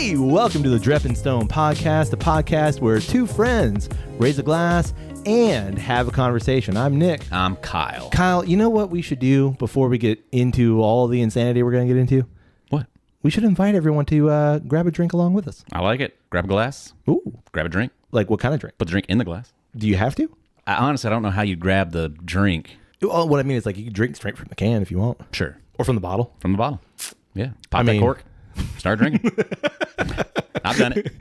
Hey, welcome to the Dreppin' Stone podcast, the podcast where two friends raise a glass and have a conversation. I'm Nick. I'm Kyle. Kyle, you know what we should do before we get into all the insanity we're going to get into? What? We should invite everyone to grab a drink along with us. I like it. Grab a glass. Ooh. Grab a drink. Like what kind of drink? Put the drink in the glass. Do you have to? Honestly, I don't know how you grab the drink. Well, what I mean is like you can drink straight from the can if you want. Sure. Or from the bottle. From the bottle. Yeah. Pop that cork. Start drinking. I've done it.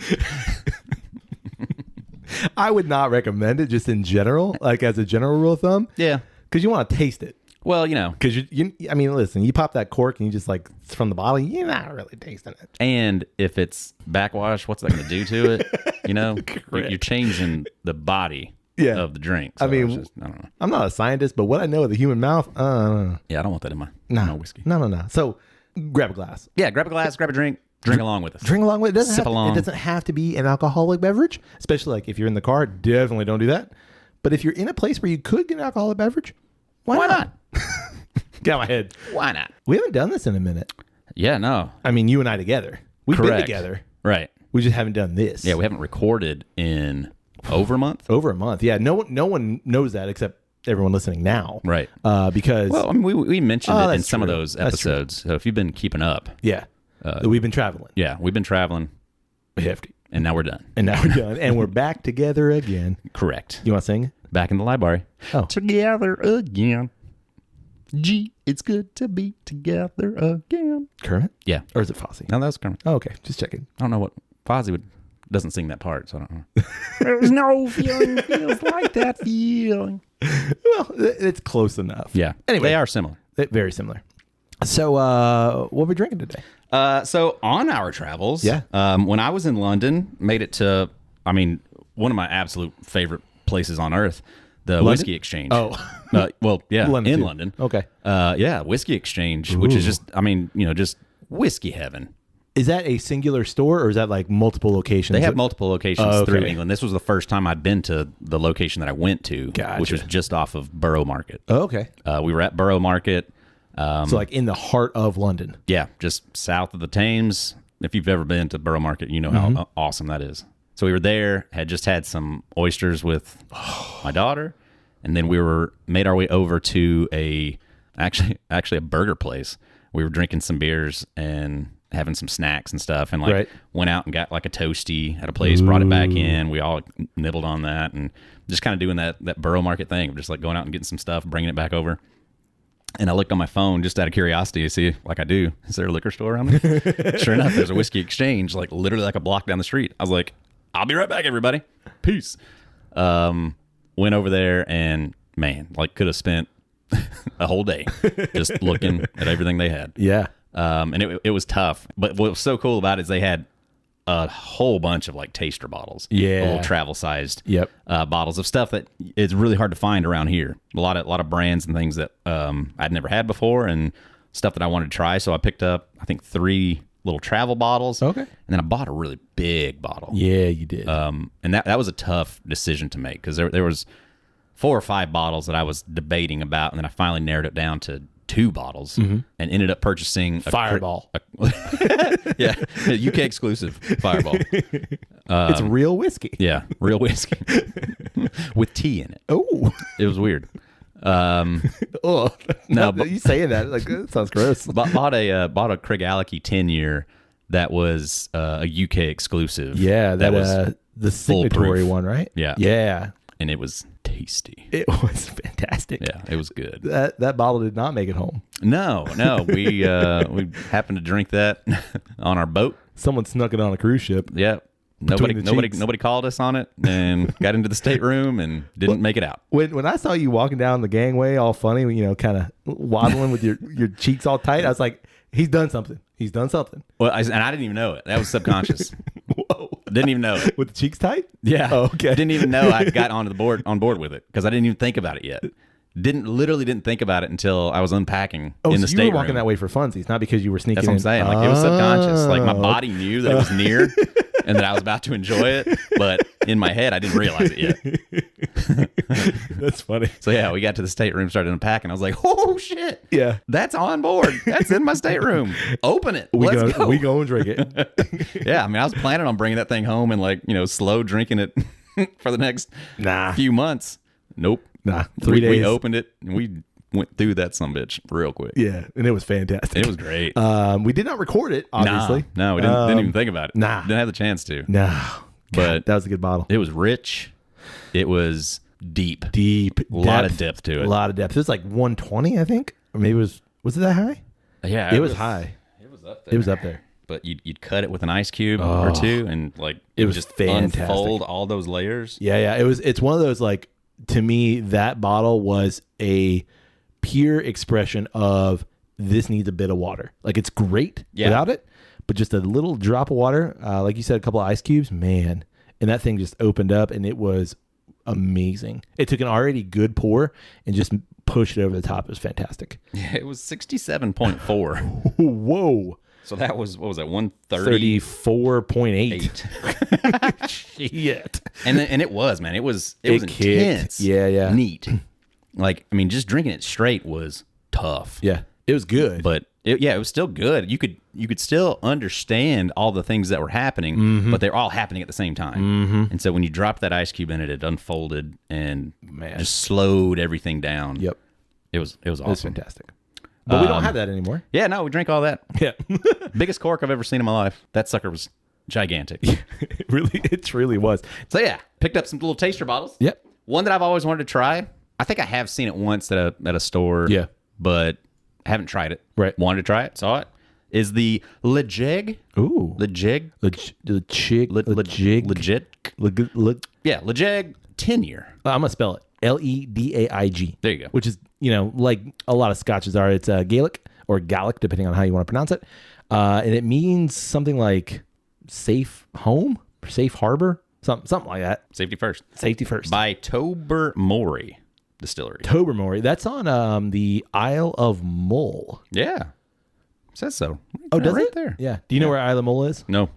I would not recommend it just in general, like as a general rule of thumb. Yeah. Because you want to taste it. Well, you know. Because I mean, listen, you pop that cork and you just like from the bottle, you're not really tasting it. And if it's backwash, what's that going to do to it? You know, you're changing the body of the drink. So I mean, I don't know. I'm not a scientist, but what I know of the human mouth, yeah, I don't want that in my whiskey. No. So grab a glass. Yeah, grab a glass, grab a drink, drink along with us. Drink along with it. Sip along. It doesn't have to be an alcoholic beverage, especially like if you're in the car. Definitely don't do that. But if you're in a place where you could get an alcoholic beverage, why not? Get out of my head. Why not? We haven't done this in a minute. Yeah, no. I mean, you and I together. We've been together. Right. We just haven't done this. Yeah, we haven't recorded in over a month. Over a month. Yeah, no one knows that except everyone listening now. Right. Because... Well, I mean, we mentioned it in some of those That's episodes. So if you've been keeping up. Yeah. We've been traveling. Yeah, we've been traveling. Hefty. And now we're done. And we're back together again. Correct. You want to sing? Back in the library. Oh. Together again. Gee, it's good to be together again. Kermit? Yeah. Or is it Fosse? No, that was Kermit. Oh, okay. Just checking. I don't know what Fozzie doesn't sing that part, so I don't know. There's no feeling feels like that feeling. Well, it's close enough. Yeah. Anyway. They are similar. Very similar. So, what are we drinking today? So on our travels, when I was in London, made it to, I mean, one of my absolute favorite places on earth, the London? Whiskey Exchange. Oh. Well, yeah, London in too. London. Okay. Yeah, Whiskey Exchange, which is just, I mean, you know, just whiskey heaven. Is that a singular store or is that like multiple locations? They have multiple locations through okay. England. This was the first time I'd been to the location that I went to, Gotcha. which was just off of Borough Market. Oh, okay. We were at Borough Market. So like in the heart of London. Yeah, just south of the Thames. If you've ever been to Borough Market, you know how awesome that is. So we were there, had just had some oysters with my daughter, and then we made our way over to actually a burger place. We were drinking some beers and having some snacks and stuff, and went out and got like a toasty at a place, brought it back in. We all nibbled on that and just kind of doing that Borough Market thing of just like going out and getting some stuff, bringing it back over. And I looked on my phone just out of curiosity to see, like I do, is there a liquor store around there? Sure enough, there's a Whiskey Exchange, like literally like a block down the street. I was like, I'll be right back, everybody. Peace. Went over there and, man, like could have spent a whole day just looking at everything they had. Yeah. And it was tough. But what was so cool about it is they had a whole bunch of like taster bottles. Yeah. Little travel sized bottles of stuff that it's really hard to find around here. A lot of brands and things that I'd never had before and stuff that I wanted to try. So I picked up, I think, 3 little travel bottles. Okay. And then I bought a really big bottle. Yeah, you did. And that was a tough decision to make because there was 4 or 5 bottles that I was debating about, and then I finally narrowed it down to 2 bottles and ended up purchasing Fireball. Yeah, UK exclusive Fireball. It's real whiskey. Yeah, real whiskey with tea in it. Oh, it was weird. no, but you saying that like that sounds gross. Bought a Craig Alecky 10-year that was a UK exclusive. Yeah, that was the signatory foolproof. one, right? Yeah, and it was tasty. It was fantastic. Yeah, it was good. That bottle did not make it home. No, we happened to drink that on our boat. Someone snuck it on a cruise ship. Yeah. Nobody called us on it and got into the stateroom and didn't make it out. When I saw you walking down the gangway all funny, you know, kind of waddling with your cheeks all tight, I was like, he's done something. He's done something. Well, and I didn't even know it. That was subconscious. Whoa. Didn't even know it. With the cheeks tight? Yeah. Oh, okay. I didn't even know I got on board with it because I didn't even think about it yet. Didn't think about it until I was unpacking in the stateroom. You were walking that way for funsies, not because you were sneaking in. That's what I'm saying. Like, it was subconscious. Like, my body knew that it was near and that I was about to enjoy it, but in my head, I didn't realize it yet. That's funny. So yeah, we got to the stateroom, started unpacking. I was like, oh shit. Yeah. That's on board. That's in my stateroom. Open it. Let's go. We go and drink it. Yeah, I mean, I was planning on bringing that thing home and like, slow drinking it for the next few months. Nope. Nah. 3 days. We days. opened it and we went through that sumbitch real quick. Yeah, and it was fantastic. It was great. We did not record it, obviously. No, we didn't even think about it. Nah. Didn't have the chance to. No. But that was a good bottle. it was rich. It was deep. Deep. A lot of depth to it. A lot of depth. It was like 120, I think. Or maybe was it that high? Yeah. It was high. It was up there. It was up there. But you'd cut it with an ice cube or two and like It was just fantastic. unfold all those layers. Yeah. It's one of those, like, to me, that bottle was a pure expression of this needs a bit of water. Like, it's great without it, but just a little drop of water, like you said, a couple of ice cubes, man. And that thing just opened up, and it was amazing. It took an already good pour and just pushed it over the top. It was fantastic. Yeah, it was 67.4. Whoa. So that was, what was that, 130? 34.8. Shit. And it was, man. It was It intense. kicked. Yeah. Neat. Like, I mean, just drinking it straight was tough. Yeah. It was good. But it was still good. You could still understand all the things that were happening, but they're all happening at the same time. And so when you dropped that ice cube in it unfolded and just slowed everything down. Yep. It was awesome. It was fantastic. But we don't have that anymore. Yeah, no, we drank all that. Yeah. Biggest cork I've ever seen in my life. That sucker was gigantic. It really was. So yeah, picked up some little taster bottles. Yep. One that I've always wanted to try. I think I have seen it once at a store. Yeah. But haven't tried it. Right. Wanted to try it. Saw it. Is the Ledaig. Ooh. Ledaig. Legit. Yeah, Ledaig 10-year. I'm going to spell it. Ledaig. There you go. Which is, like a lot of scotches are. It's Gaelic or Gallic, depending on how you want to pronounce it. And it means something like safe home, safe harbor, something like that. Safety first. Safety first. By Tobermory Distillery. Tobermory. That's on the Isle of Mull. Yeah. Says so. Oh, does right it? There. Yeah. Do you know where Isle of Mull is? No.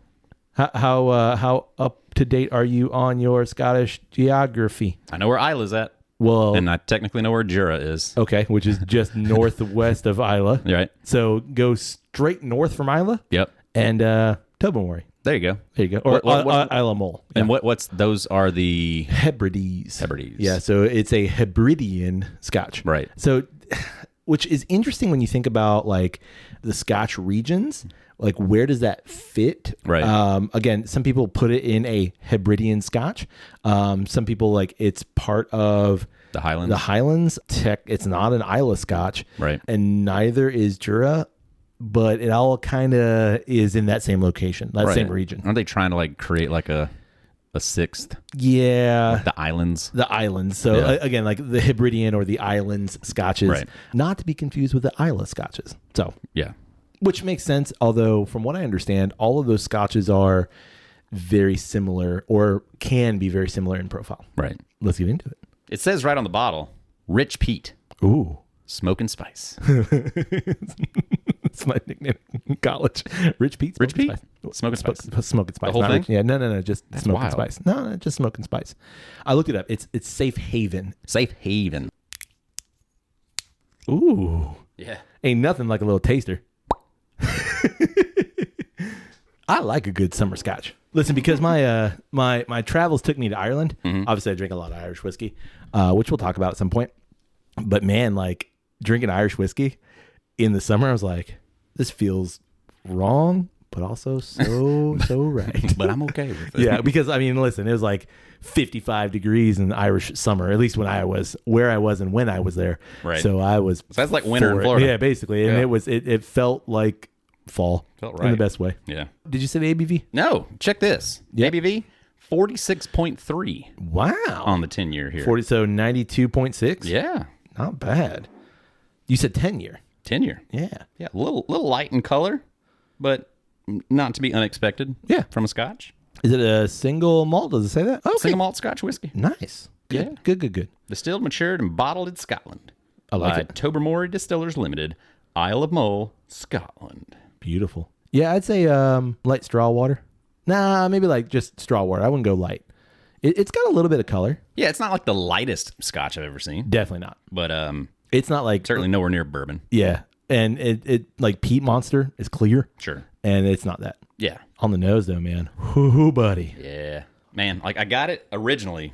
How up to date are you on your Scottish geography? I know where Isla's at. Well, And I technically know where Jura is. okay, which is just northwest of Isla. Right. So go straight north from Isla Yep. and Tobermory. There you go. There you go. Or What- Isle of Mull. And what's those are the Hebrides. Hebrides. Yeah, so it's a Hebridean Scotch. Right. So, which is interesting when you think about like the Scotch regions. Like, where does that fit? Right. Again, some people put it in a Hebridean Scotch. Some people like it's part of the Highlands. the Highlands. It's not an Isla Scotch. Right. And neither is Jura, but it all kind of is in that same location, that same region. Aren't they trying to like create like a sixth? Yeah. The islands. The islands. So Yeah. again, like the Hebridean or the islands Scotches, Right. not to be confused with the Isla Scotches. So, Yeah. which makes sense. Although from what I understand, all of those Scotches are very similar or can be very similar in profile. Right. Let's get into it. It says right on the bottle, Rich Pete, Ooh. Smoke and Spice. It's my nickname in college. Rich Pete. Rich Pete? Smoke and Spice. Smoke and Spice. The whole Not thing? Rich- yeah, no. Just Smoke and wild. Spice. No, just Smoke and Spice. I looked it up. It's Safe Haven. Safe Haven. Ooh. Yeah. Ain't nothing like a little taster. I like a good summer scotch. Listen, because my travels took me to Ireland. Obviously, I drink a lot of Irish whiskey, which we'll talk about at some point. But man, like drinking Irish whiskey in the summer, I was like, this feels wrong, but also so right. But I'm okay with it. Yeah, because I mean, listen, it was like 55 degrees in the Irish summer, at least when I was where I was and when I was there. Right. So I was. So that's like winter in for it. Florida. Yeah, basically, and Yeah. it felt like fall. Felt in the right. best way. Yeah. Did you say the ABV? No, check this. Yep. ABV 46.3 Wow. on the 10-year here. 40, so 92.6. Yeah. Not bad. You said 10 year. 10-year. Yeah. Yeah, a little light in color, but not to be unexpected. Yeah. From a Scotch. Is it a single malt? Does it say that? Okay. Single malt Scotch whiskey. Nice. Good. Yeah. Good. Distilled, matured, and bottled in Scotland. I like by it. Tobermory Distillers Limited, Isle of Mull, Scotland. Beautiful. Yeah, I'd say light straw water. Nah, maybe like just straw water. I wouldn't go light. It's got a little bit of color. Yeah, it's not like the lightest Scotch I've ever seen. Definitely not. But it's not like certainly nowhere near bourbon. Yeah, and it like Peat Monster is clear. Sure. And it's not that. Yeah. On the nose though, man. Whoo, buddy. Yeah, man. Like I got it originally.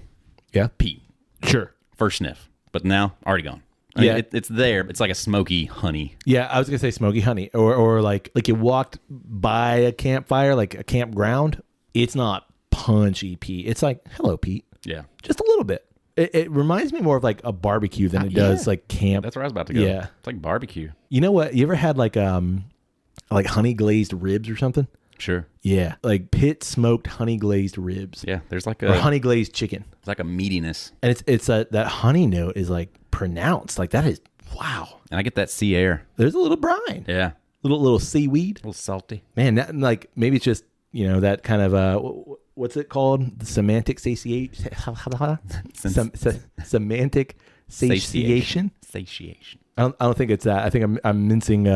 Yeah. Peat. Sure. First sniff, but now already gone. I mean, it's there. It's like a smoky honey. Yeah, I was gonna say smoky honey, or like you walked by a campfire, like a campground. It's not punchy peat. It's like, hello, Pete. Yeah, just a little bit. It reminds me more of like a barbecue than it does like camp. That's where I was about to go. Yeah, it's like barbecue. You know what? You ever had like honey glazed ribs or something? Sure. Yeah, like pit smoked honey glazed ribs. Yeah, there's like or honey glazed chicken. It's like a meatiness, and it's that honey note is like pronounced. Like that is wow. And I get that sea air. There's a little brine. Yeah, little seaweed. A little salty. Man, that, like maybe it's just that kind of what's it called? The semantic satiation. Semantic satiation. Satiation. I don't think it's that. I think I'm mincing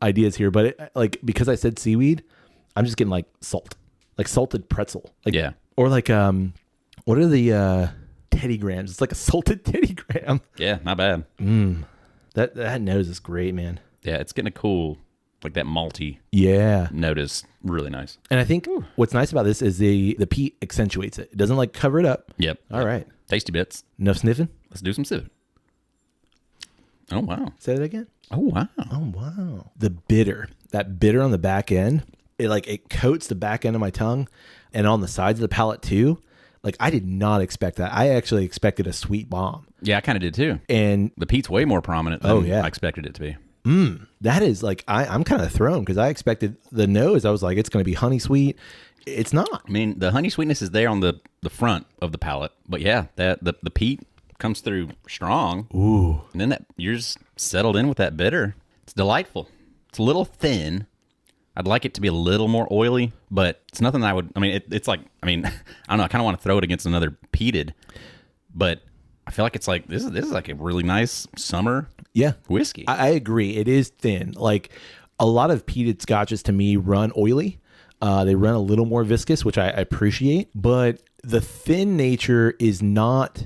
ideas here, but like because I said seaweed, I'm just getting like salt, like salted pretzel. Like, yeah. Or like what are the Teddy Grahams? It's like a salted Teddy Graham. Yeah, not bad. That nose is great, man. Yeah, it's getting a cool, like that malty. Yeah. Note is really nice. And I think what's nice about this is the peat accentuates it. It doesn't like cover it up. Yep. All right. Tasty bits. Enough sniffing? Let's do some sipping. Oh, wow. Say that again? Oh, wow. Oh, wow. The bitter. That bitter on the back end, it coats the back end of my tongue and on the sides of the palate too. Like I did not expect that. I actually expected a sweet bomb. Yeah, I kind of did too. And the peat's way more prominent than I expected it to be. That is like, I'm kind of thrown because I expected the nose. I was like, it's going to be honey sweet. It's not. I mean, the honey sweetness is there on the front of the palate, but yeah, the peat comes through strong. Ooh. And then you're just settled in with that bitter. It's delightful. It's a little thin. I'd like it to be a little more oily, but it's nothing that I would, it's like, I don't know, I kind of want to throw it against another peated, but I feel like it's like, this is like a really nice summer whiskey. I agree. It is thin. Like a lot of peated scotches to me run oily. They run a little more viscous, which I appreciate, but the thin nature is not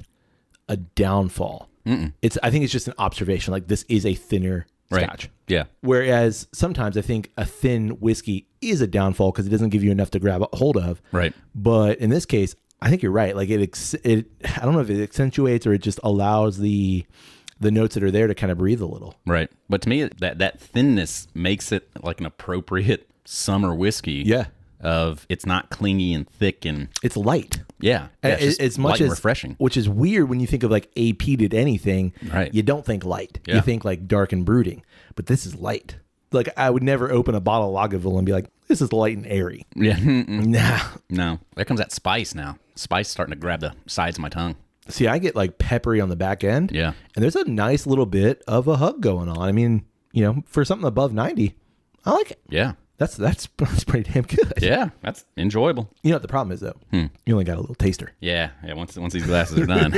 a downfall. I think it's just an observation. Like this is a thinner Scotch. Yeah. Whereas sometimes I think a thin whiskey is a downfall because it doesn't give you enough to grab a hold of. Right. But in this case, I think you're right. Like it I don't know if it accentuates or it just allows the notes that are there to kind of breathe a little. Right. But to me, that thinness makes it like an appropriate summer whiskey. Yeah. It's not clingy and thick and it's light. Yeah. As much as refreshing, which is weird when you think of like a peated anything. Right. You don't think light. Yeah. You think like dark and brooding. But this is light. Like I would never open a bottle of Lagavulin and be like, this is light and airy. Yeah. Nah. No. There comes that spice now. Spice starting to grab the sides of my tongue. See, I get like peppery on the back end. Yeah. And there's a nice little bit of a hug going on. I mean, for something above 90, I like it. Yeah. That's pretty damn good. Yeah, that's enjoyable. You know what the problem is though? You only got a little taster. Yeah. Once these glasses are done,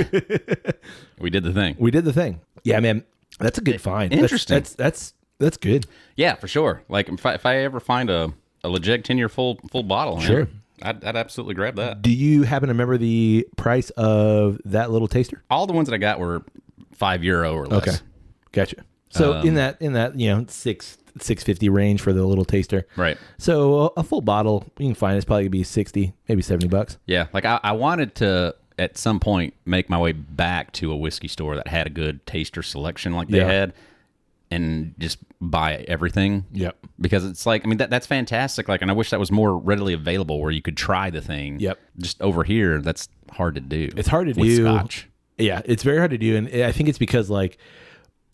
we did the thing. Yeah, man, that's a good find. Interesting. That's good. Yeah, for sure. Like if I ever find a Ledaig 10-year full bottle, sure, I'd absolutely grab that. Do you happen to remember the price of that little taster? All the ones that I got were €5 or less. Okay, gotcha. So in that $650 range for the little taster. Right. So a full bottle you can find it's probably gonna be $60, maybe $70. Yeah. Like I wanted to at some point make my way back to a whiskey store that had a good taster selection like they had and just buy everything. Yep. Because it's like, that's fantastic. Like, and I wish that was more readily available where you could try the thing. Yep. Just over here, that's hard to do. It's hard to with do. Scotch. Yeah, it's very hard to do. And I think it's because like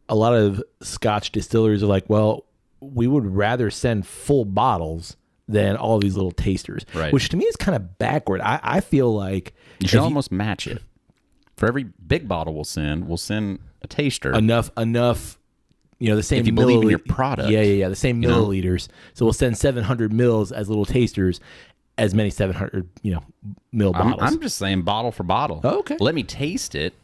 a lot of Scotch distilleries are like, well, we would rather send full bottles than all these little tasters, right? Which to me is kind of backward. I feel like you should almost match it. For every big bottle we'll send a taster. Enough. The same. If you believe in your product, yeah, the same milliliters. So we'll send 700 mils as little tasters, as many 700 mil bottles. I'm just saying bottle for bottle. Oh, okay. Let me taste it,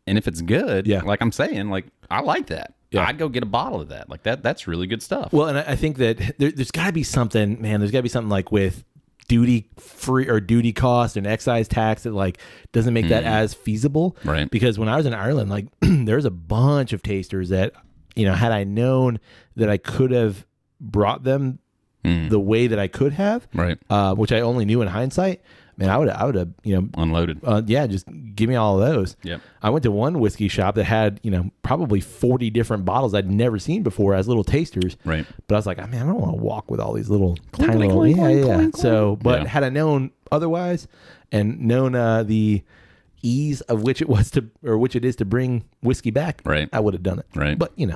and if it's good, like I'm saying, like I like that. Yeah. I'd go get a bottle of that. Like that's really good stuff. Well, and I think that there's got to be something, man. There's got to be something like with duty free or duty cost and excise tax that like doesn't make that as feasible. Right. Because when I was in Ireland, like there's a bunch of tasters that, had I known that I could have brought them the way that I could have, right, which I only knew in hindsight, man, I would have, unloaded. Just give me all of those. Yep. I went to one whiskey shop that had, probably 40 different bottles I'd never seen before as little tasters. Right. But I was like, I don't want to walk with all these little Clink, tiny clink, little, clink, clink, clink. So, but Yeah. had I known otherwise and known the ease of which it is to bring whiskey back, right, I would have done it. Right. But hey,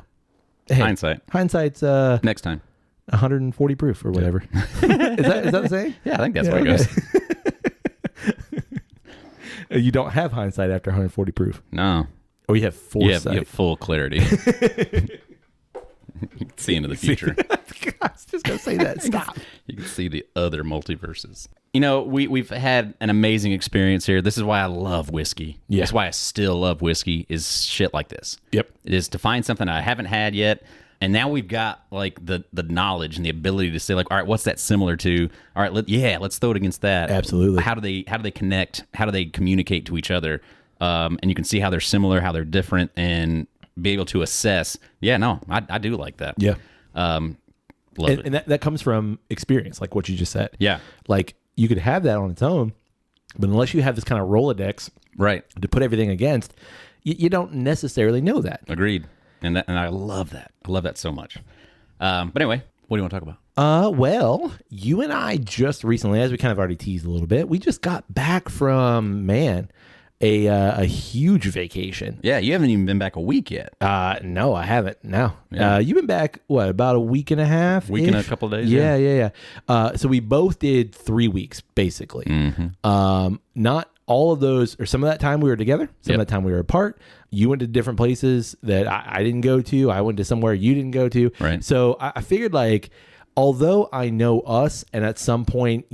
hindsight's next time 140 proof or whatever. Is that the saying? Yeah, I think that's what it goes. You don't have hindsight after 140 proof. No. Or you have foresight. You have full clarity. You can see into the future. I was just going to say that. Stop. You can see the other multiverses. We've had an amazing experience here. This is why I love whiskey. Yeah. That's why I still love whiskey, is shit like this. Yep. It is to find something I haven't had yet. And now we've got like the knowledge and the ability to say like, all right, what's that similar to? All right, let's throw it against that. Absolutely. How do they connect? How do they communicate to each other? And you can see how they're similar, how they're different, and be able to assess. Yeah, no, I do like that. Yeah. Love it. And that comes from experience, like what you just said. Yeah. Like you could have that on its own, but unless you have this kind of Rolodex Right. to put everything against, you don't necessarily know that. Agreed. And I love that. I love that so much. But anyway, what do you want to talk about? Well, you and I just recently, as we kind of already teased a little bit, we just got back from, a huge vacation. Yeah, you haven't even been back a week yet. No, I haven't. No. Yeah. You've been back, what, about a week and a half? Week and a couple of days? Yeah. So we both did 3 weeks, basically. Mm-hmm. Not all of those, or some of that time we were together, some Yep. of that time we were apart. You went to different places that I didn't go to. I went to somewhere you didn't go to. Right. So I figured like, although I know us, and at some point,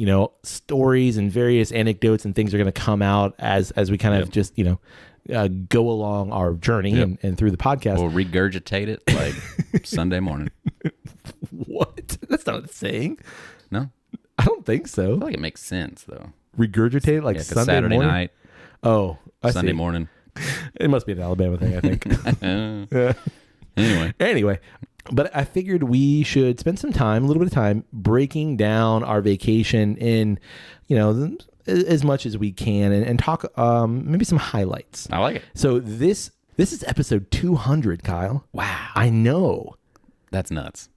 stories and various anecdotes and things are going to come out as we kind of just, go along our journey and through the podcast. We'll regurgitate it like Sunday morning. What? That's not a saying. No? I don't think I so. feel like it makes sense, though. Regurgitate it like 'cause Sunday Saturday morning? night, Oh, I Sunday see. morning. It must be an Alabama thing, I think. Anyway, but I figured we should spend a little bit of time breaking down our vacation in, as much as we can and talk maybe some highlights. I like it. So this is episode 200, Kyle. Wow. I know. That's nuts.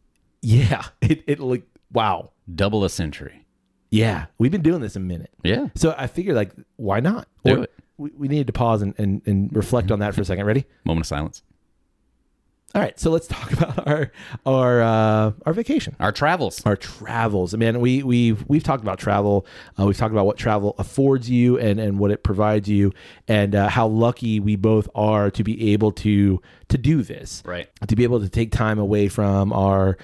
Yeah. It like, wow. Double a century. Yeah. We've been doing this a minute. Yeah. So I figured like, why not? Do it. We needed to pause and reflect on that for a second. Ready? Moment of silence. All right, so let's talk about our vacation, Our travels. our travels. Man, we've talked about travel. We've talked about what travel affords you and what it provides you, and how lucky we both are to be able to do this. Right. To be able to take time away from our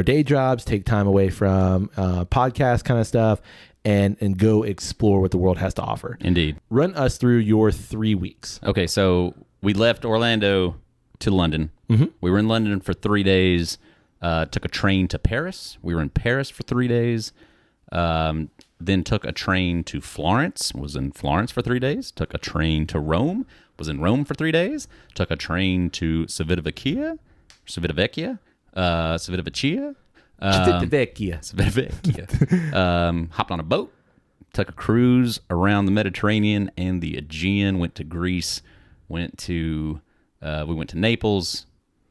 day jobs, take time away from podcast kind of stuff, and go explore what the world has to offer. Indeed. Run us through your 3 weeks. Okay, so we left Orlando to London. Mm-hmm. We were in London for 3 days. Took a train to Paris. We were in Paris for 3 days. Then took a train to Florence. Was in Florence for 3 days. Took a train to Rome. Was in Rome for 3 days. Took a train to Civitavecchia. Hopped on a boat. Took a cruise around the Mediterranean and the Aegean. Went to Greece. We went to Naples.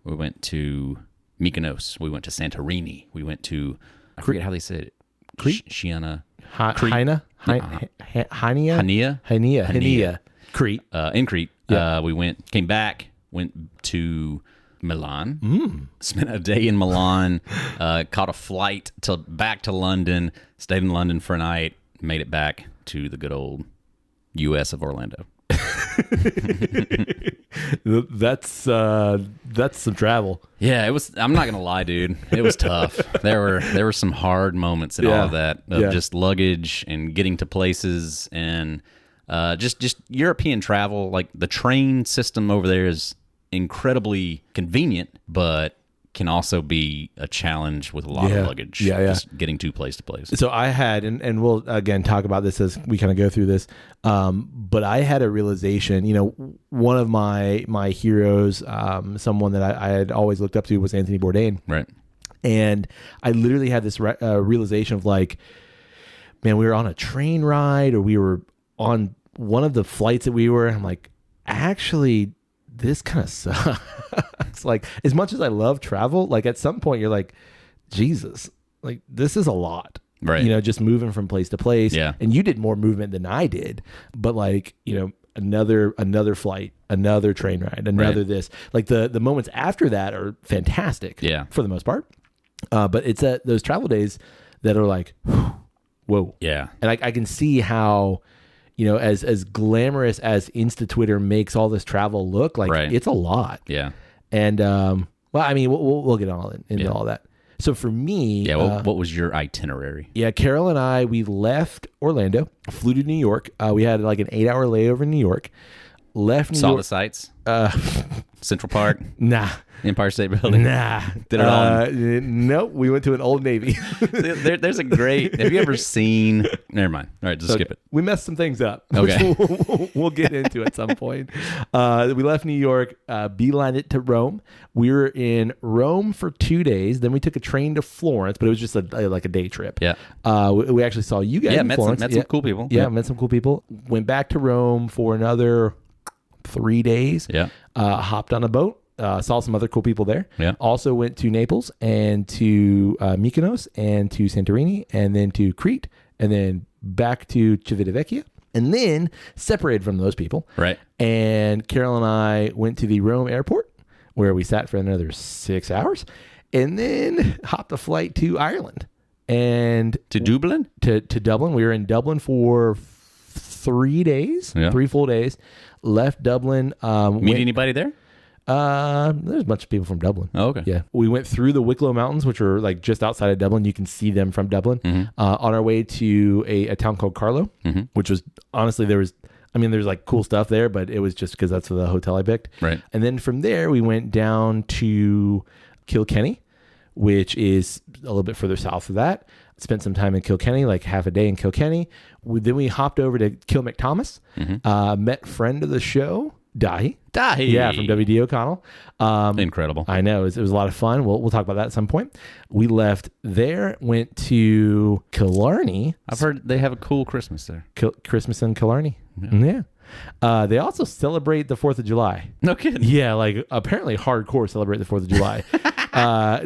We went to Mykonos. We went to Santorini. We went to, I forget how they said it. Crete? Hania. Crete. In Crete. Yeah. We came back, went to Milan. Spent a day in Milan. Caught a flight back to London. Stayed in London for a night. Made it back to the good old U.S. of Orlando. That's some travel. Yeah, it was. I'm not gonna lie, dude. It was tough. There were some hard moments in all of that, of just luggage and getting to places, and just European travel. Like the train system over there is incredibly convenient, but can also be a challenge with a lot of luggage. Just getting to place to place. So I had, and we'll again talk about this as we kind of go through this. But I had a realization, one of my heroes, someone that I had always looked up to was Anthony Bourdain. Right. And I literally had this realization of like, man, we were on a train ride or we were on one of the flights that we were. I'm like, actually, this kind of sucks. Like, as much as I love travel, like at some point you're like, Jesus, like this is a lot. Right. Just moving from place to place. Yeah. And you did more movement than I did. But like, another flight, another train ride, another this. Like the moments after that are fantastic. Yeah. For the most part. But it's those travel days that are like, whoa. Yeah. And I can see how, as glamorous as Insta Twitter makes all this travel look, like it's a lot. Yeah. And, we'll get into all that. So for me, what was your itinerary? Yeah, Carol and I, we left Orlando, flew to New York. We had like an 8-hour layover in New York. Left New York. Saw the sights? Central Park? Nah. Empire State Building? Nah. Did it all? Nope. We went to an Old Navy. There's a great... Have you ever seen... Never mind. All right, just skip it. We messed some things up. Okay. Which we'll get into at some point. We left New York, beelined it to Rome. We were in Rome for 2 days. Then we took a train to Florence, but it was just like a day trip. Yeah. We actually saw you guys in Florence. Met some cool people. Yeah, met some cool people. Went back to Rome for another 3 days. Yeah. Hopped on a boat. Saw some other cool people there. Yeah. Also went to Naples and to Mykonos and to Santorini and then to Crete and then back to Civitavecchia and then separated from those people. Right. And Carol and I went to the Rome airport where we sat for another 6 hours and then hopped a flight to Ireland and to Dublin. To Dublin. We were in Dublin for 3 days, 3 full days. Left Dublin. Meet anybody there? There's a bunch of people from Dublin. Oh, okay. Yeah. We went through the Wicklow Mountains, which are like just outside of Dublin. You can see them from Dublin. On our way to a town called Carlow, which was honestly, there's like cool stuff there, but it was just because that's the hotel I picked. Right. And then from there, we went down to Kilkenny, which is a little bit further south of that. Spent some time in Kilkenny, like half a day in Kilkenny. Then we hopped over to Kilmacthomas, met friend of the show, Dahi. Yeah, from WD O'Connell. Incredible. I know. It was a lot of fun. We'll talk about that at some point. We left there, went to Killarney. I've heard they have a cool Christmas there. Christmas in Killarney. Yeah. They also celebrate the 4th of July. No kidding. Yeah, like apparently hardcore celebrate the 4th of July.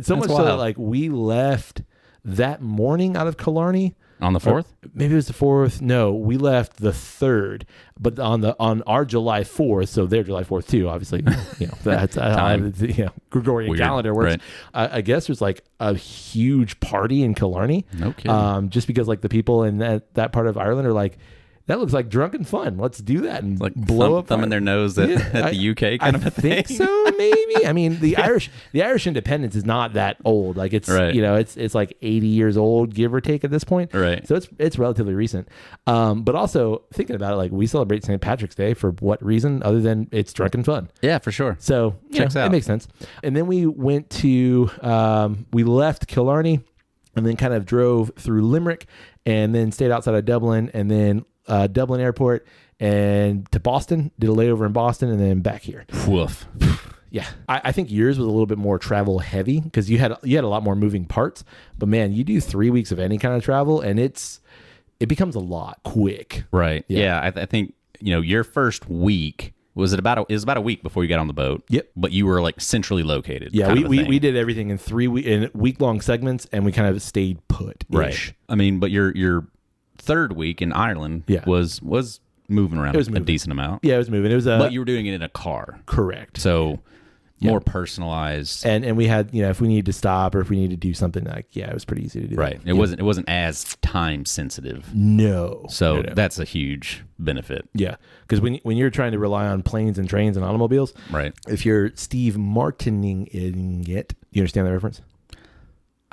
So much so that like we left that morning out of Killarney. On the 4th? Maybe it was the 4th. No, we left the 3rd, but on our July 4th, so their July 4th too, obviously, that's Time. Gregorian calendar works. Right. I guess there's like a huge party in Killarney. No kidding. Just because like the people in that part of Ireland are like, that looks like drunken fun. Let's do that and like blow up thumbing their nose at the UK kind of a thing. I think so, maybe. I mean, the Irish independence is not that old. Like it's it's like 80 years old, give or take at this point. Right. So it's relatively recent. But also thinking about it, like we celebrate St. Patrick's Day for what reason other than it's drunken fun. Yeah, for sure. So checks out. It makes sense. And then we went to we left Killarney and then kind of drove through Limerick and then stayed outside of Dublin and then Dublin Airport and to Boston, did a layover in Boston and then back here. Woof. Yeah. I think yours was a little bit more travel heavy because you had a lot more moving parts, but man, you do 3 weeks of any kind of travel and it becomes a lot quick. Right. Yeah. I think, your first week was about a week before you got on the boat. Yep. But you were like centrally located. Yeah. We did everything in week-long segments and we kind of stayed put. Right. I mean, but your third week in Ireland was moving around a decent amount. Yeah, it was moving. It was but you were doing it in a car. Correct. So more personalized. And we had, if we needed to stop or if we needed to do something it was pretty easy to do. Right. That. It wasn't as time sensitive. No. So that's a huge benefit. Yeah. Because when you're trying to rely on planes and trains and automobiles, right. If you're Steve Martining it, you understand the reference?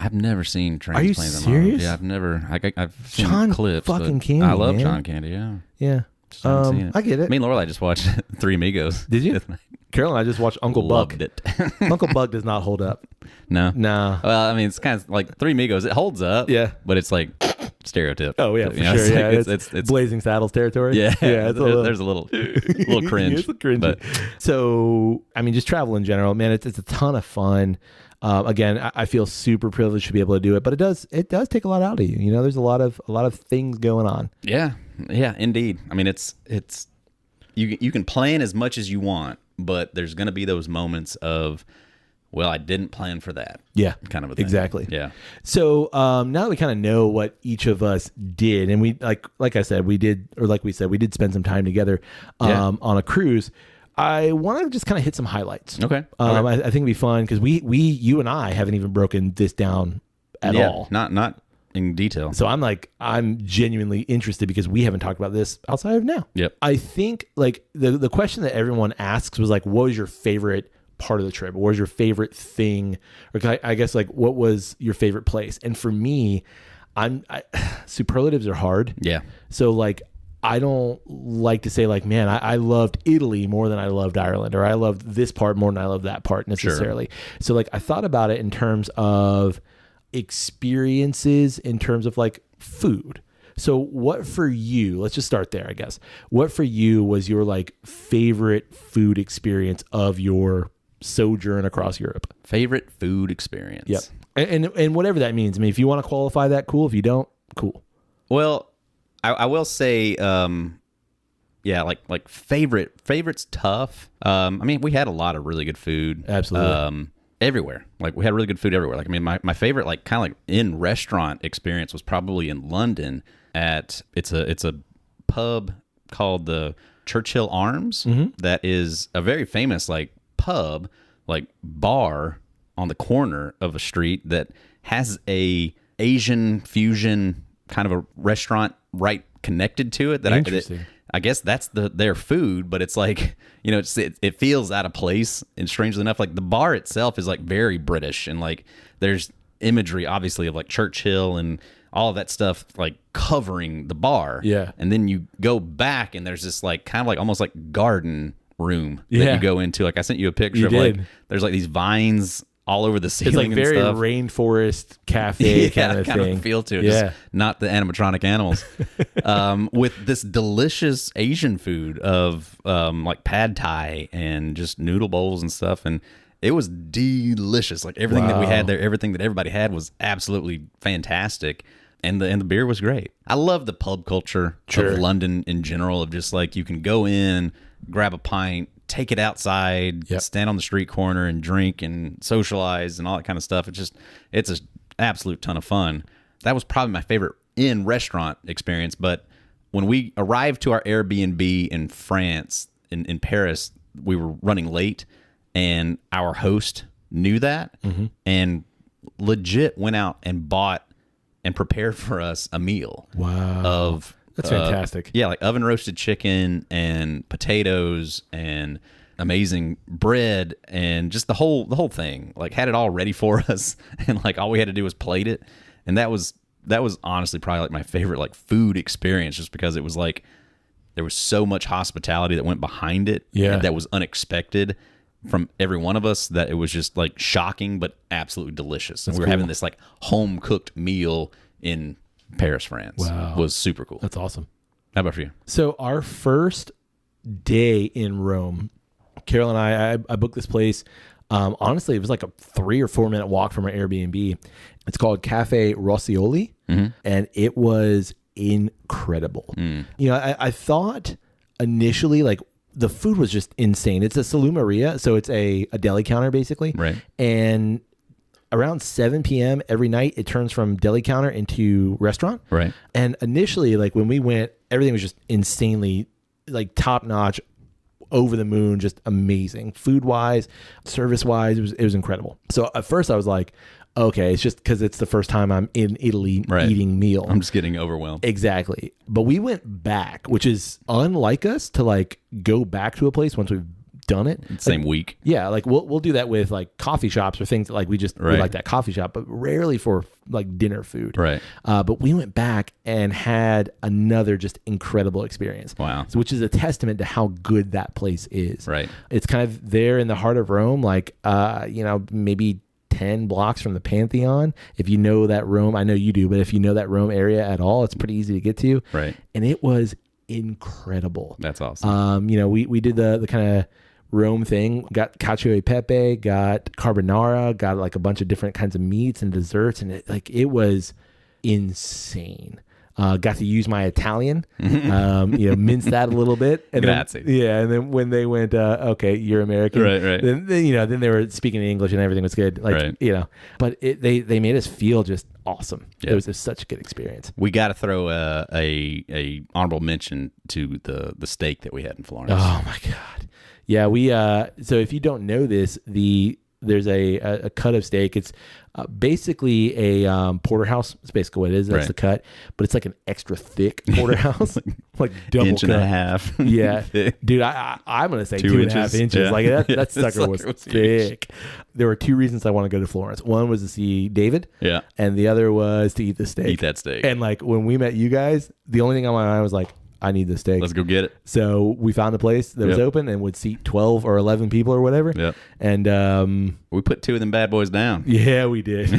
I've never seen trains. Are you playing serious? Yeah, I've never. I've seen John clips. Fucking Candy. I love man. John Candy. Yeah. Yeah. Just haven't seen it. I get it. Me and Laurel, I just watched Three Amigos. Did you? Carol and I just watched Uncle Loved Buck. it. Uncle Buck does not hold up. No. No. Well, I mean, it's kind of like Three Amigos. It holds up. Yeah. But it's like stereotype. Oh yeah, for You know, sure. it's yeah, like, it's Blazing Saddles territory. yeah. yeah. There's a little cringe. It's a cringe. But So I mean, just travel in general, man. It's a ton of fun. Again, I feel super privileged to be able to do it, but it does take a lot out of you. You know, there's a lot of things going on. yeah, indeed. I mean, it's you can plan as much as you want, but there's going to be those moments of, well, I didn't plan for that. Yeah, kind of a thing. Exactly. Yeah. So now that we kind of know what each of us did, and we like I said, we did spend some time together on a cruise. I want to just kind of hit some highlights. Okay. I think it'd be fun because you and I haven't even broken this down at all. Not in detail. So I'm genuinely interested because we haven't talked about this outside of now. Yep. I think like the question that everyone asks was like, what was your favorite part of the trip? What was your favorite thing? Or I guess like, what was your favorite place? And for me, superlatives are hard. Yeah. So like, I don't like to say like, man, I loved Italy more than I loved Ireland, or I loved this part more than I loved that part necessarily. Sure. So like, I thought about it in terms of experiences, in terms of like food. So what for you, let's just start there, I guess. What for you was your like favorite food experience of your sojourn across Europe? Favorite food experience. Yep. And whatever that means. I mean, if you want to qualify that, cool. If you don't, cool. Well, I will say, like favorite's tough. I mean, we had a lot of really good food. Absolutely. Everywhere. Like we had really good food everywhere. Like, I mean, my favorite, like kind of like in restaurant experience was probably in London at, it's a pub called the Churchill Arms. Mm-hmm. That is a very famous like pub, like bar on the corner of a street that has a Asian fusion kind of a restaurant right connected to it. I guess that's their food, but it's like, you know, it feels out of place. And strangely enough, like the bar itself is like very British, and like there's imagery obviously of like Churchill and all of that stuff like covering the bar. Yeah. And then you go back and there's this like kind of like almost like garden room that you go into. Like I sent you a picture of like there's like these vines all over the ceiling. It's like very rainforest cafe kind of thing. Feel to it. Yeah. Just not the animatronic animals. With this delicious Asian food of like pad thai and just noodle bowls and stuff. And it was delicious. Like everything that we had there, everything that everybody had was absolutely fantastic. And the beer was great. I love the pub culture of London in general, of just like you can go in, grab a pint, take it outside, stand on the street corner and drink and socialize and all that kind of stuff. It's an absolute ton of fun. That was probably my favorite in restaurant experience. But when we arrived to our Airbnb in France, in Paris, we were running late, and our host knew that and legit went out and bought and prepared for us a meal. Wow. That's fantastic. Yeah, like oven roasted chicken and potatoes and amazing bread and just the whole thing. Like had it all ready for us, and like all we had to do was plate it. And that was honestly probably like my favorite like food experience, just because it was like there was so much hospitality that went behind it. Yeah. That was unexpected from every one of us, that it was just like shocking but absolutely delicious. And we were having this like home cooked meal in Paris, France. Wow. Was super cool. That's awesome. How about for you? So our first day in Rome, Carol and I booked this place. Honestly, it was like a 3 or 4 minute walk from our Airbnb. It's called Cafe Roscioli, and it was incredible. You know, I thought initially like the food was just insane. It's a Salumeria, so it's a deli counter basically. Right. And around 7 p.m. every night, it turns from deli counter into restaurant. Right. And initially, like when we went, everything was just insanely like top notch, over the moon, just amazing. Food wise, service wise, it was incredible. So at first I was like, okay, it's just because it's the first time I'm in Italy eating meal. I'm just getting overwhelmed. Exactly. But we went back, which is unlike us to like go back to a place once we've done it. Same week. Yeah, like we'll do that with like coffee shops or things that like we like that coffee shop, but rarely for like dinner food. Right. But we went back and had another just incredible experience. Wow. So, which is a testament to how good that place is. Right. It's kind of there in the heart of Rome, like maybe 10 blocks from the Pantheon. If you know that Rome, I know you do, but if you know that Rome area at all, it's pretty easy to get to. Right. And it was incredible. That's awesome. We did the kind of Rome thing, got cacio e pepe, got carbonara, got like a bunch of different kinds of meats and desserts, and it was insane. Got to use my Italian, mince that a little bit. And Grazie. And then when they went, okay, you're American. Right. Then they were speaking English and everything was good. But they made us feel just awesome. Yep. It was just such a good experience. We got to throw a honorable mention to the steak that we had in Florence. Oh my God. Yeah. So if you don't know this, there's a cut of steak. It's basically a porterhouse. It's basically what it is. That's the cut, but it's like an extra thick porterhouse, like double inch cut. and a half. Yeah, dude, I'm gonna say 2.5 inches. Yeah. Like that sucker was thick. There were two reasons I want to go to Florence. One was to see David. Yeah, and the other was to eat the steak. Eat that steak. And like when we met you guys, the only thing on my mind was like, I need the steak. Let's go get it. So we found a place that was open and would seat 12 or 11 people or whatever. Yep. And we put 2 of them bad boys down. Yeah, we did.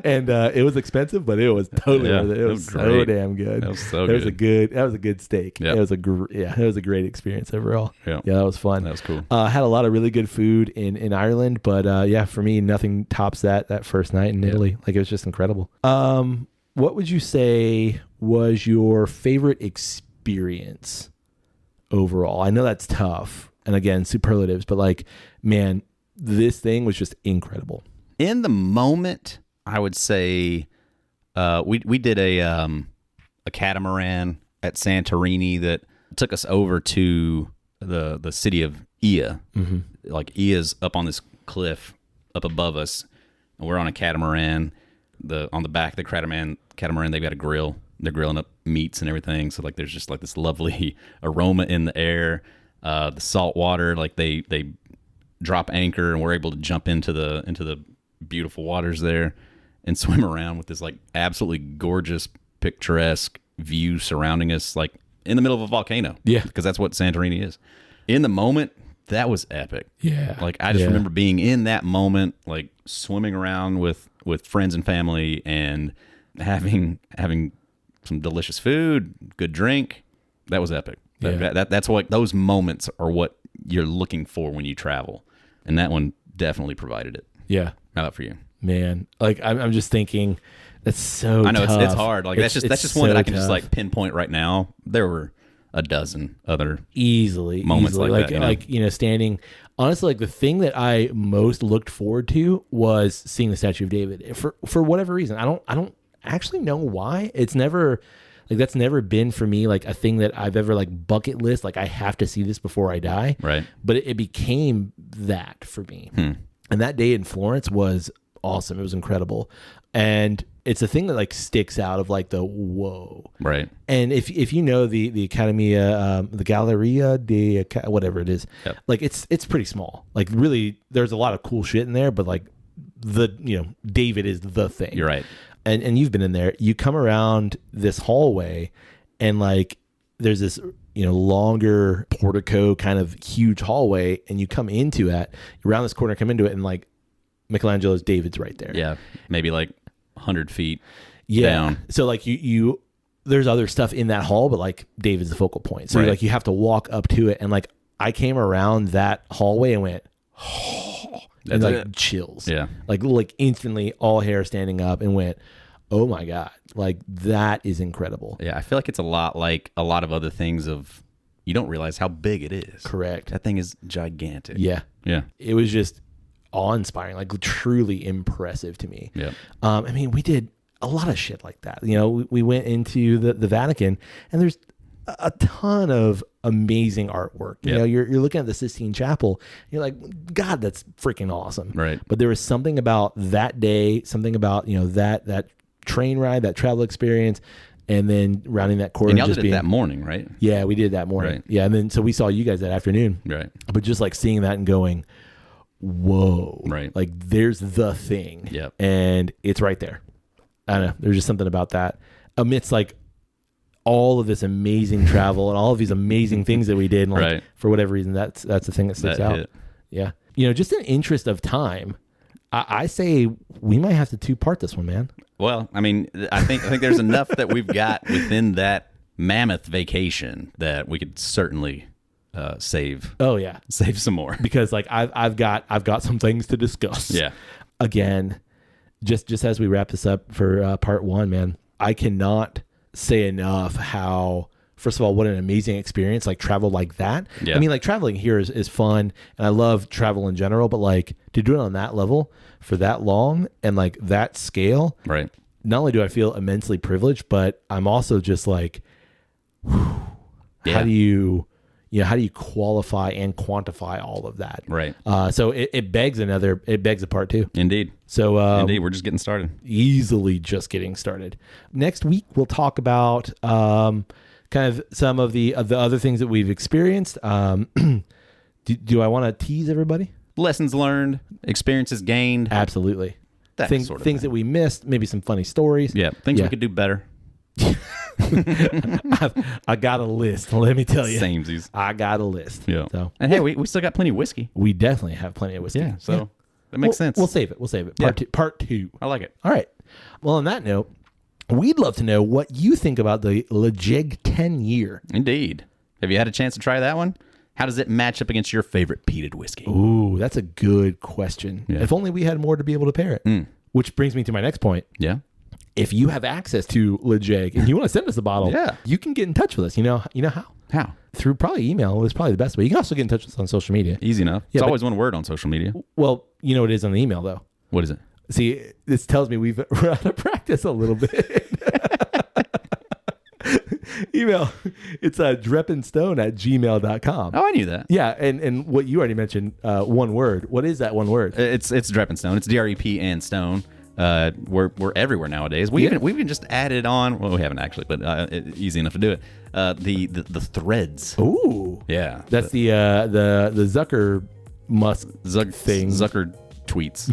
And it was expensive, but it was totally worth it. It was so damn good. That was so good. That was a good steak. Yep. It was a great experience overall. Yeah, that was fun. That was cool. Had a lot of really good food in Ireland, but for me, nothing tops that first night in Italy. Like it was just incredible. What would you say was your favorite experience overall? I know that's tough. And again, superlatives, but like, man, this thing was just incredible. In the moment, I would say we did a catamaran at Santorini that took us over to the city of Ia. Mm-hmm. Like Ia's up on this cliff up above us, and we're on a catamaran. On the back of the catamaran, they've got a grill. They're grilling up meats and everything. So like, there's just like this lovely aroma in the air. The salt water, like they drop anchor, and we're able to jump into the beautiful waters there and swim around with this like absolutely gorgeous, picturesque view surrounding us, like in the middle of a volcano. Yeah, because that's what Santorini is. In the moment, that was epic. Yeah, like I just remember being in that moment, like swimming around with friends and family and having some delicious food, good drink. That was epic. That's what those moments are what you're looking for when you travel, and that one definitely provided it. Yeah. How about for you? Man, like I'm just thinking, that's so. I know tough. It's hard. Like that's just one that I can just like pinpoint right now. There were a dozen other moments like that. Like standing. Honestly, like the thing that I most looked forward to was seeing the Statue of David. For whatever reason, I don't actually know why. It's never like that's never been for me like a thing that I've ever like bucket list. Like I have to see this before I die. Right. But it became that for me. And that day in Florence was awesome. It was incredible. And it's a thing that like sticks out of like the whoa. Right. And if you know the Accademia, the Galleria de whatever it is, like it's pretty small. Like really, there's a lot of cool shit in there, but like David is the thing. You're right. And you've been in there. You come around this hallway, and like there's this longer portico kind of huge hallway, and you come into it. You round this corner, come into it, and like Michelangelo's David's right there. Yeah, maybe like 100 feet down. So like you there's other stuff in that hall, but like David's the focal point. So like you have to walk up to it, and like I came around that hallway and went, and like chills. Yeah. Like instantly all hair standing up and went, oh my God. Like that is incredible. Yeah. I feel like it's a lot like a lot of other things of you don't realize how big it is. Correct. That thing is gigantic. Yeah. Yeah. It was just awe-inspiring, like truly impressive to me. Yeah. I mean, we did a lot of shit like that. We went into the Vatican, and there's a ton of amazing artwork. You're looking at the Sistine Chapel, you're like, God, that's freaking awesome. Right. But there was something about that day, something about that train ride, that travel experience, and then rounding that corner. And y'all did it that morning, right? Yeah, we did that morning. Right. Yeah, and then so we saw you guys that afternoon. Right. But just like seeing that and going, whoa. Right. Like there's the thing. Yep. And it's right there. I don't know. There's just something about that. Amidst like all of this amazing travel and all of these amazing things that we did. And like, Right. for whatever reason, that's the thing that sticks out. Hit. Yeah. Just in interest of time, I say we might have to 2-part this one, man. Well, I mean, I think there's enough that we've got within that mammoth vacation that we could certainly save. Oh yeah. Save some more. Because like I've got some things to discuss. Yeah. Again, just as we wrap this up for part 1, man, I cannot say enough how, first of all, what an amazing experience, like travel like that. Yeah. I mean, like traveling here is fun and I love travel in general, but like to do it on that level for that long and like that scale, Right. not only do I feel immensely privileged, but I'm also just like, whew, Yeah. how do you qualify and quantify all of that? Right. So it begs a part 2. Indeed. So Indeed, we're just getting started. Easily just getting started. Next week we'll talk about kind of some of the other things that we've experienced. Do I want to tease everybody? Lessons learned, experiences gained. Absolutely. That Things sort of things thing. that we missed, maybe some funny stories. Yeah, things we could do better. I got a list. Let me tell you. Samesies. I got a list. Yeah. So And hey, we still got plenty of whiskey. we definitely have plenty of whiskey. Yeah. So that makes sense. We'll save it. We'll save it. Yeah. Part two. I like it. All right. Well, on that note, we'd love to know what you think about the Ledaig 10-year. Indeed. Have you had a chance to try that one? How does it match up against your favorite peated whiskey? Ooh, that's a good question. Yeah. If only we had more to be able to pair it. Which brings me to my next point. Yeah. If you have access to Ledaig and you want to send us a bottle, Yeah. you can get in touch with us. You know how? How? Through probably email is probably the best way. You can also get in touch with us on social media. Easy enough. Yeah, It's but- always one word on social media. Well, you know what it is on the email, though. What is it? See, this tells me we've run out of practice a little bit. Email. It's dreppenstone@gmail.com. Oh, I knew that. Yeah, and what you already mentioned, one word. What is that one word? It's Dreppenstone. It's DREP and Stone. We're everywhere nowadays. We even just added on. Well, we haven't actually, but easy enough to do it. The threads. Ooh, Yeah, that's the Zucker Musk thing. Zucker tweets.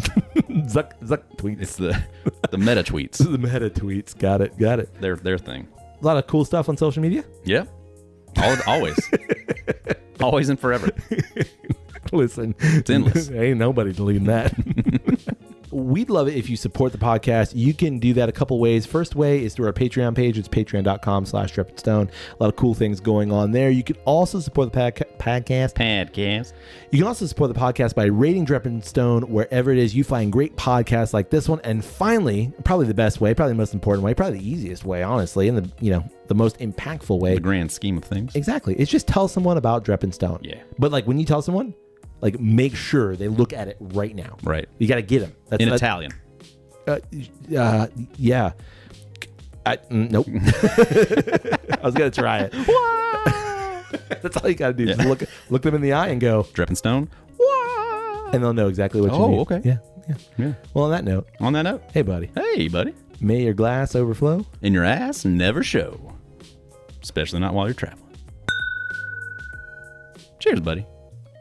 Zuck tweets. It's the meta tweets. The meta tweets. Got it. Their thing. A lot of cool stuff on social media. Yeah, always, always and forever. Listen, It's endless. Ain't nobody deleting that. We'd love it if you support the podcast. You can do that a couple ways. First way is through our Patreon page. It's patreon.com/DreppenStone. A lot of cool things going on there. You can also support the podcast. You can also support the podcast by rating Dreppenstone wherever it is you find great podcasts like this one. And finally, probably the best way, probably the most important way, probably the easiest way, honestly, and the most impactful way. The grand scheme of things. Exactly. It's just tell someone about Dreppenstone. Yeah. But like when you tell someone, like make sure they look at it right now. Right. You got to get them. In Italian. Yeah. Nope. I was going to try it. That's all you got to do. Yeah. Just look them in the eye and go, Dreppenstone. and they'll know exactly what you mean. Oh, okay. Yeah. Yeah. Well, on that note, On that note, hey, buddy, hey, buddy. may your glass overflow. And your ass never show. Especially not while you're traveling. Cheers, buddy.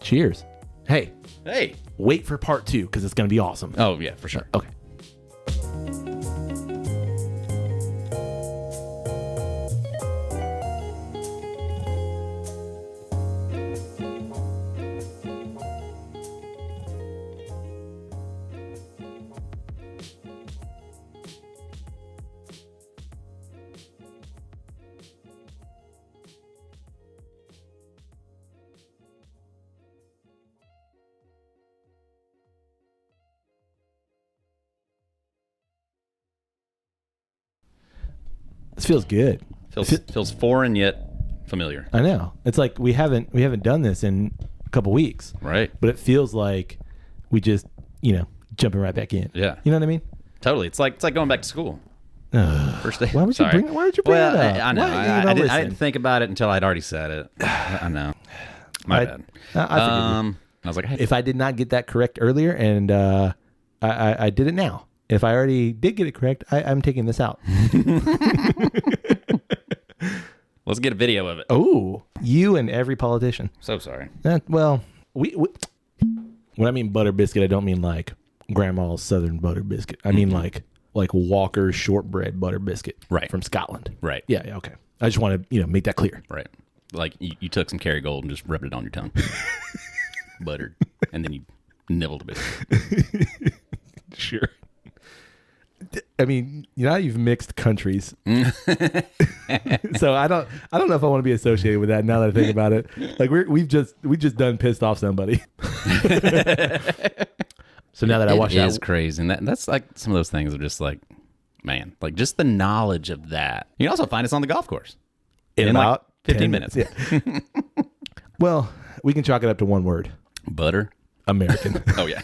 Cheers. Hey, Hey. wait for part 2 because it's going to be awesome. Oh, yeah, for sure. Okay. This feels good. Feels foreign yet familiar. I know. It's like we haven't done this in a couple weeks. Right. But it feels like we just, jumping right back in. Yeah. You know what I mean? Totally. It's like going back to school. First day. Why would you Sorry. bring it up? I know. Why- I didn't think about it until I'd already said it. I know. My bad. I figured I was like, hey, if I did not get that correct earlier and I did it now. If I already did get it correct, I'm taking this out. Let's get a video of it. Oh, you and every politician. So sorry. Well, we when I mean butter biscuit, I don't mean like grandma's southern butter biscuit. I mean like Walker's shortbread butter biscuit, right, from Scotland. Right. Yeah. Okay. I just want to make that clear. Right. Like you took some Kerrygold and just rubbed it on your tongue, buttered, and then you nibbled a bit. Sure. I mean, how you've mixed countries, so I don't know if I want to be associated with that. Now that I think about it, like we've just done pissed off somebody. So now that I watch that, is crazy, and that's like some of those things are just like, man, like just the knowledge of that. You can also find us on the golf course in about like 15 minutes. Yeah. Well, we can chalk it up to one word: butter. American. Oh yeah.